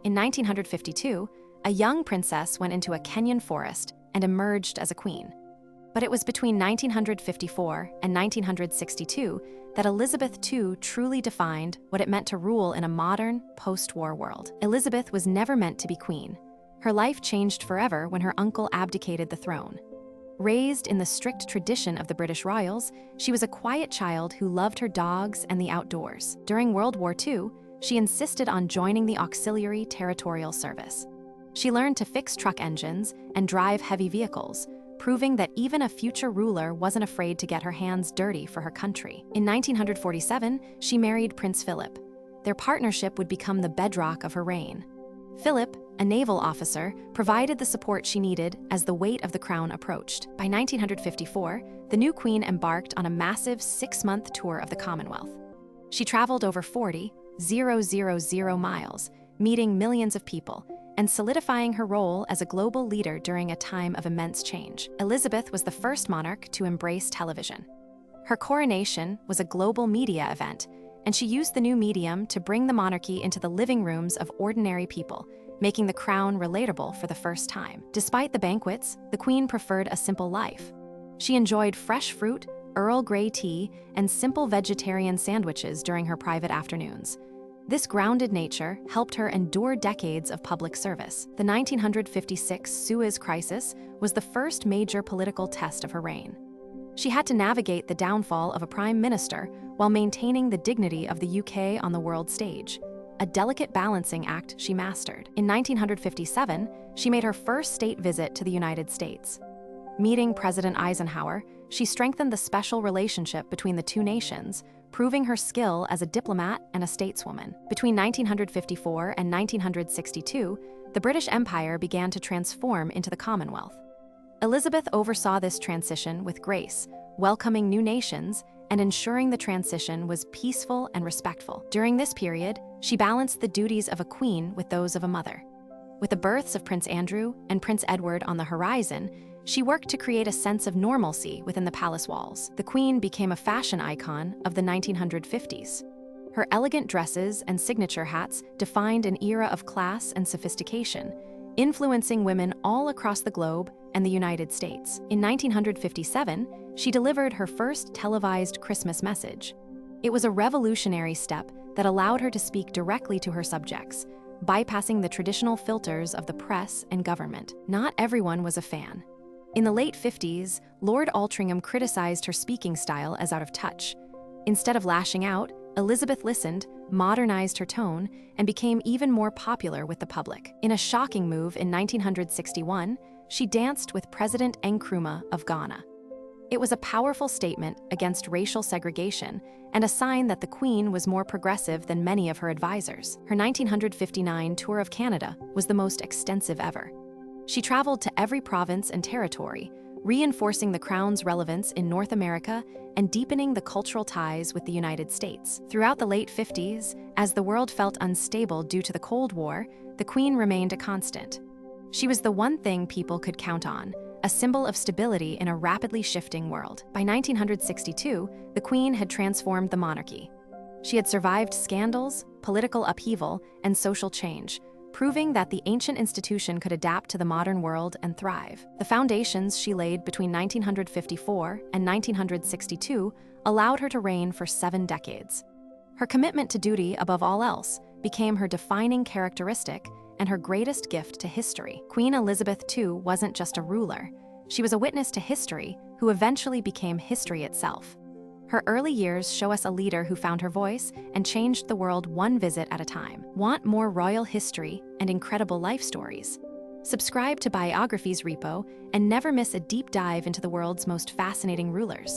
In 1952, a young princess went into a Kenyan forest and emerged as a queen. But it was between 1954 and 1962 that Elizabeth II truly defined what it meant to rule in a modern, post-war world. Elizabeth was never meant to be queen. Her life changed forever when her uncle abdicated the throne. Raised in the strict tradition of the British royals, she was a quiet child who loved her dogs and the outdoors. During World War II, she insisted on joining the Auxiliary Territorial Service. She learned to fix truck engines and drive heavy vehicles, proving that even a future ruler wasn't afraid to get her hands dirty for her country. In 1947, she married Prince Philip. Their partnership would become the bedrock of her reign. Philip, a naval officer, provided the support she needed as the weight of the crown approached. By 1954, the new queen embarked on a massive 6-month tour of the Commonwealth. She traveled over 40,000 miles, meeting millions of people, and solidifying her role as a global leader during a time of immense change. Elizabeth was the first monarch to embrace television. Her coronation was a global media event, and she used the new medium to bring the monarchy into the living rooms of ordinary people, making the crown relatable for the first time. Despite the banquets, the queen preferred a simple life. She enjoyed fresh fruit, Earl Grey tea, and simple vegetarian sandwiches during her private afternoons. This grounded nature helped her endure decades of public service. The 1956 Suez Crisis was the first major political test of her reign. She had to navigate the downfall of a prime minister while maintaining the dignity of the UK on the world stage, a delicate balancing act she mastered. In 1957, she made her first state visit to the United States. Meeting President Eisenhower, she strengthened the special relationship between the two nations, proving her skill as a diplomat and a stateswoman. Between 1954 and 1962, the British Empire began to transform into the Commonwealth. Elizabeth oversaw this transition with grace, welcoming new nations and ensuring the transition was peaceful and respectful. During this period, she balanced the duties of a queen with those of a mother. With the births of Prince Andrew and Prince Edward on the horizon, she worked to create a sense of normalcy within the palace walls. The queen became a fashion icon of the 1950s. Her elegant dresses and signature hats defined an era of class and sophistication, influencing women all across the globe and the United States. In 1957, she delivered her first televised Christmas message. It was a revolutionary step that allowed her to speak directly to her subjects, bypassing the traditional filters of the press and government. Not everyone was a fan. In the late 50s, Lord Altrincham criticized her speaking style as out of touch. Instead of lashing out, Elizabeth listened, modernized her tone, and became even more popular with the public. In a shocking move in 1961, she danced with President Nkrumah of Ghana. It was a powerful statement against racial segregation and a sign that the Queen was more progressive than many of her advisors. Her 1959 tour of Canada was the most extensive ever. She traveled to every province and territory, reinforcing the Crown's relevance in North America and deepening the cultural ties with the United States. Throughout the late 50s, as the world felt unstable due to the Cold War, the Queen remained a constant. She was the one thing people could count on, a symbol of stability in a rapidly shifting world. By 1962, the Queen had transformed the monarchy. She had survived scandals, political upheaval, and social change, proving that the ancient institution could adapt to the modern world and thrive. The foundations she laid between 1954 and 1962 allowed her to reign for 7 decades. Her commitment to duty above all else became her defining characteristic and her greatest gift to history. Queen Elizabeth II wasn't just a ruler. She was a witness to history who eventually became history itself. Her early years show us a leader who found her voice and changed the world one visit at a time. Want more royal history and incredible life stories? Subscribe to Biographies Repo and never miss a deep dive into the world's most fascinating rulers.